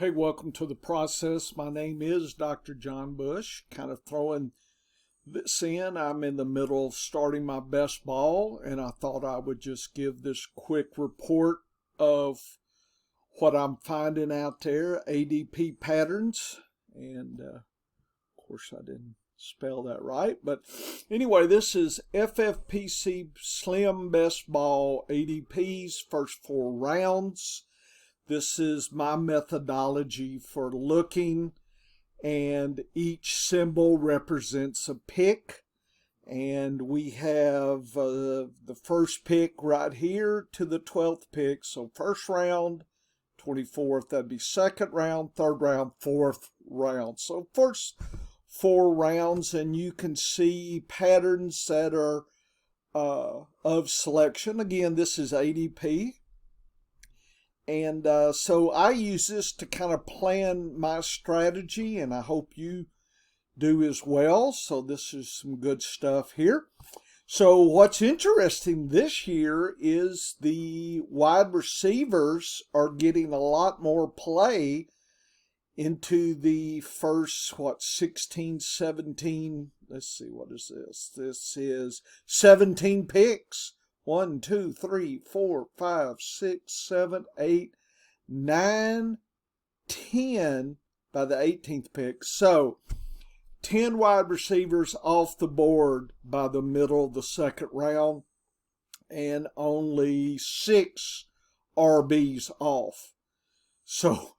Hey, welcome to the process. My name is Dr. John Bush. Kind of throwing this in. I'm in the middle of starting my best ball, and I thought I would just give this quick report of what I'm finding out there, ADP patterns. And of course, I didn't spell that right. But anyway, this is FFPC Slim Best Ball ADP's first 4 rounds. This is my methodology for looking, and each symbol represents a pick. And we have the first pick right here to the 12th pick. So first round, 24th, that'd be second round, third round, fourth round. So first 4 rounds, and you can see patterns that are of selection. Again, this is ADP. And so I use this to kind of plan my strategy, and I hope you do as well. So this is some good stuff here. So what's interesting this year is the wide receivers are getting a lot more play into the first, 16, 17, let's see, what is this? This is 17 picks. 1, 2, 3, 4, 5, 6, 7, 8, 9, 10 by the 18th pick. So 10 wide receivers off the board by the middle of the second round, and only 6 RBs off. So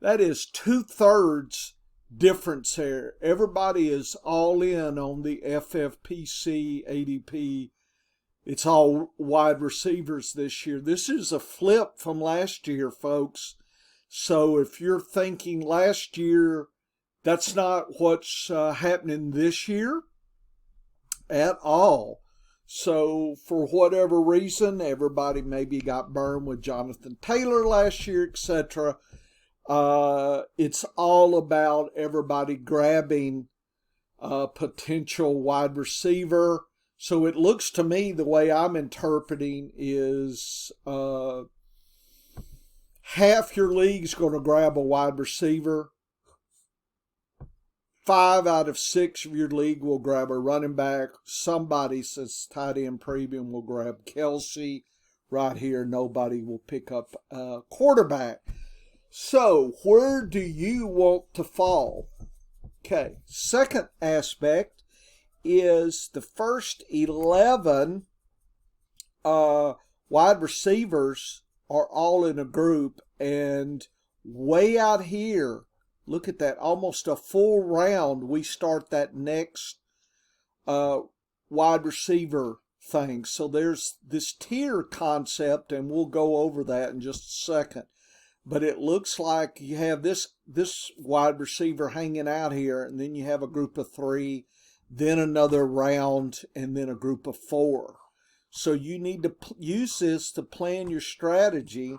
that is 2/3 difference there. Everybody is all in on the FFPC ADP. It's all wide receivers this year. This is a flip from last year, folks. So if you're thinking last year, that's not what's happening this year at all. So for whatever reason, everybody maybe got burned with Jonathan Taylor last year, etc. It's all about everybody grabbing a potential wide receiver. So it looks to me, the way I'm interpreting is half your league's going to grab a wide receiver. 5 out of 6 of your league will grab a running back. Somebody, says tight end premium, will grab Kelsey. Right here, nobody will pick up a quarterback. So where do you want to fall? Okay, second aspect is the first 11 wide receivers are all in a group, and way out here, look at that, almost a full round, we start that next wide receiver thing. So there's this tier concept, and we'll go over that in just a second. But it looks like you have this wide receiver hanging out here, and then you have a group of 3, then another round, and then a group of 4. So you need to use this to plan your strategy.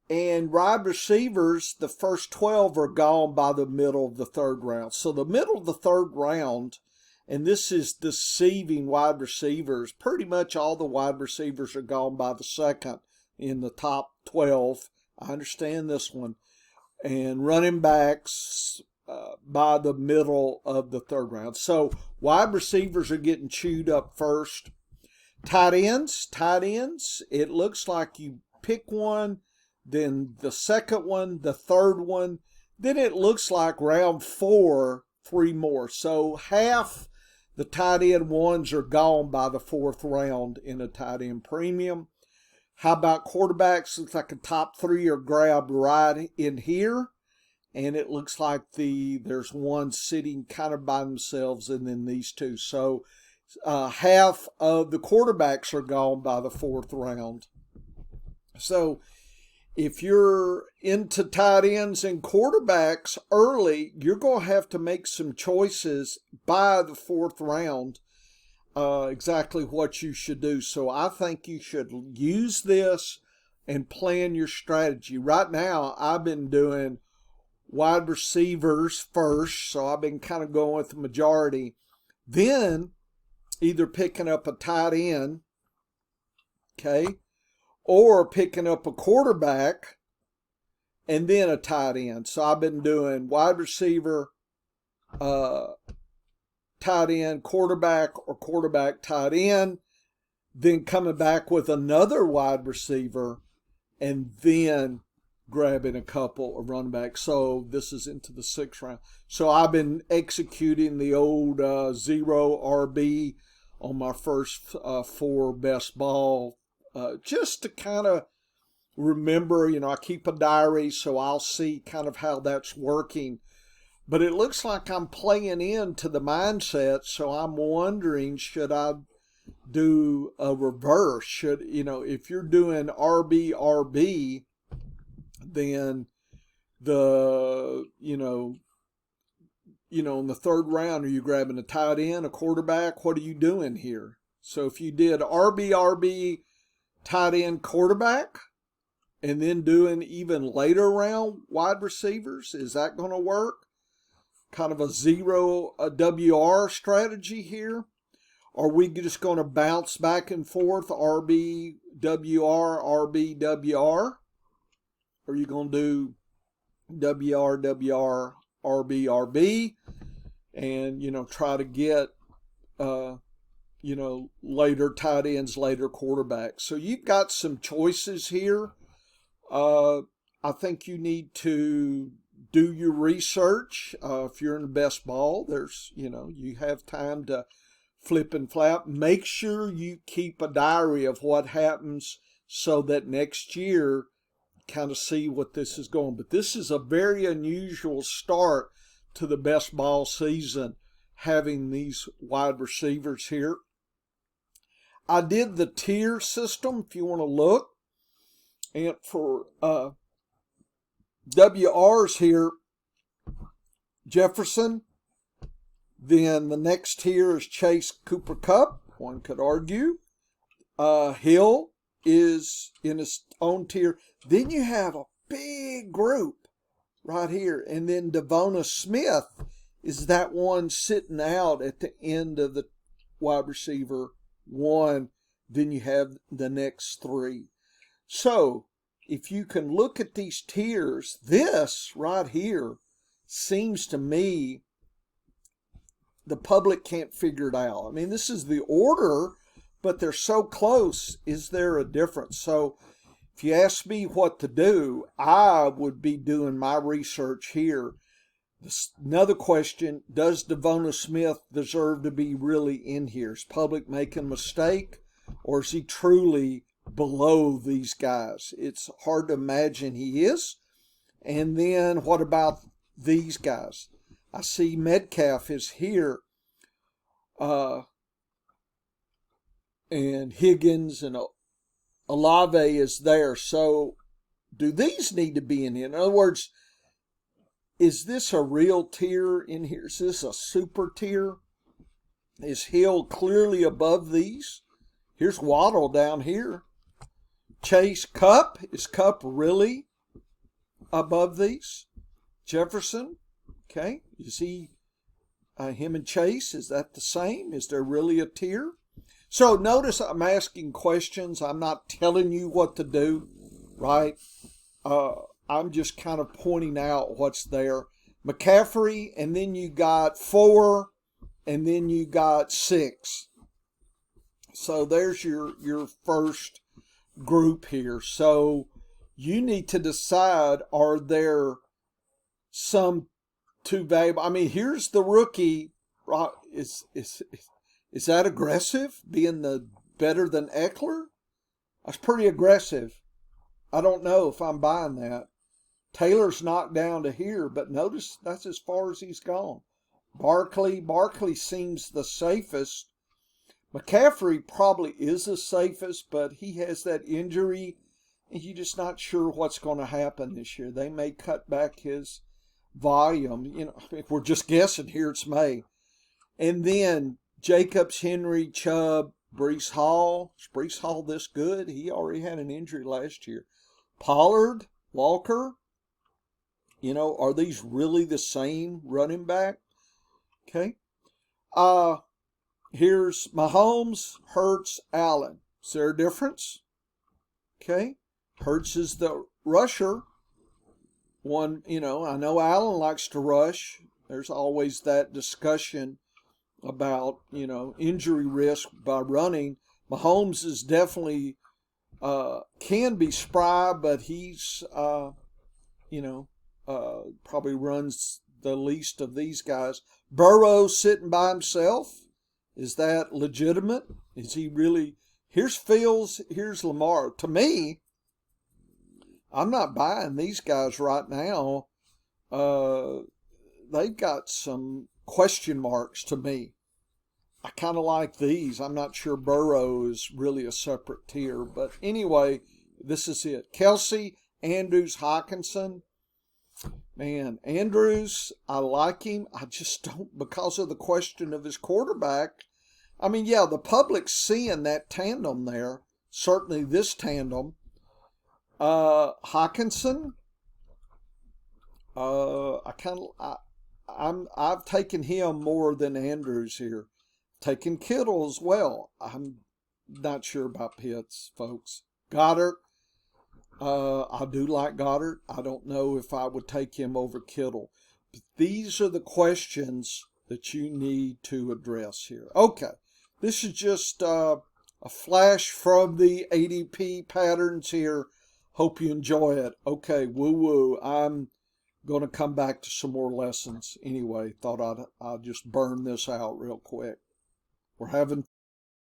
And wide receivers, the first 12 are gone by the middle of the third round. So the middle of the third round, and this is deceiving wide receivers, pretty much all the wide receivers are gone by the second in the top 12. I understand this one. And running backs by the middle of the third round. So wide receivers are getting chewed up first. Tight ends, it looks like you pick one, then the second one, the third one, then it looks like round 4, 3 more. So half the tight end ones are gone by the 4th round in a tight end premium. How about quarterbacks? Looks like the top 3 are grabbed right in here. And it looks like there's one sitting kind of by themselves, and then these 2. So half of the quarterbacks are gone by the 4th round. So if you're into tight ends and quarterbacks early, you're going to have to make some choices by the 4th round, exactly what you should do. So I think you should use this and plan your strategy. Right now, I've been doing wide receivers first, so I've been kind of going with the majority. Then either picking up a tight end, okay, or picking up a quarterback, and then a tight end. So I've been doing wide receiver, tight end, quarterback, or quarterback, tight end, then coming back with another wide receiver, and then grabbing a couple of running backs. So this is into the 6th round. So I've been executing the old zero RB on my first 4 best ball, just to kind of remember, I keep a diary, so I'll see kind of how that's working. But it looks like I'm playing into the mindset, so I'm wondering, should I do a reverse? Should, if you're doing RB, then in the 3rd round, are you grabbing a tight end, a quarterback? What are you doing here? So if you did RB, tight end, quarterback, and then doing even later round wide receivers, is that going to work? Kind of a zero WR strategy here? Are we just going to bounce back and forth, RB, WR, RB, WR? Or are you going to do WR, WR, RB, RB, and, try to get, later tight ends, later quarterbacks? So you've got some choices here. I think you need to do your research. If you're in the best ball, there's, you have time to flip and flap. Make sure you keep a diary of what happens so that next year kind of see what this is going. But this is a very unusual start to the best ball season, having these wide receivers here. I did the tier system, if you want to look. And for WRs here, Jefferson. Then the next tier is Chase, Cooper, Kupp. One could argue. Hill is in his own tier. Then you have a big group right here. And then Devonta Smith is that one sitting out at the end of the wide receiver 1. Then you have the next 3. So if you can look at these tiers, this right here seems to me the public can't figure it out. I mean, this is the order, but they're so close. Is there a difference? So if you ask me what to do, I would be doing my research here. Another question, does Devonta Smith deserve to be really in here? Is public making a mistake, or is he truly below these guys? It's hard to imagine he is. And then what about these guys? I see Metcalf is here, and Higgins and Olave is there. So do these need to be in here? In other words, is this a real tier in here? Is this a super tier? Is Hill clearly above these? Here's Waddle down here. Chase, Kupp. Is Kupp really above these? Jefferson. Okay. You see him and Chase. Is that the same? Is there really a tier? So notice I'm asking questions. I'm not telling you what to do, right? I'm just kind of pointing out what's there. McCaffrey, and then you got 4, and then you got 6. So there's your first group here. So you need to decide, are there some too valuable? I mean, here's the rookie. Is that aggressive, being the better than Eckler? That's pretty aggressive. I don't know if I'm buying that. Taylor's knocked down to here, but notice that's as far as he's gone. Barkley seems the safest. McCaffrey probably is the safest, but he has that injury, and you're just not sure what's going to happen this year. They may cut back his volume. If we're just guessing here, it's May. And then Jacobs, Henry, Chubb, Breece Hall. Is Breece Hall this good? He already had an injury last year. Pollard, Walker. Are these really the same running back? Okay. Here's Mahomes, Hurts, Allen. Is there a difference? Okay. Hurts is the rusher. one, I know Allen likes to rush. There's always that discussion about, injury risk by running. Mahomes is definitely can be spry, but he's, probably runs the least of these guys. Burrow sitting by himself. Is that legitimate? Is he really? Here's Fields, here's Lamar. To me, I'm not buying these guys right now. They've got some question marks to me. I kind of like these. I'm not sure Burrow is really a separate tier. But anyway, this is it. Kelsey, Andrews, Hockenson. Man, Andrews, I like him. I just don't, because of the question of his quarterback. I mean, yeah, the public's seeing that tandem there. Certainly this tandem. Hockenson, I've taken him more than Andrews here. Taking Kittle as well. I'm not sure about Pitts, folks. Goddard, I do like Goddard. I don't know if I would take him over Kittle. But these are the questions that you need to address here. Okay, this is just a flash from the ADP patterns here. Hope you enjoy it. Okay, woo-woo. I'm going to come back to some more lessons anyway. Thought I'd just burn this out real quick. We're having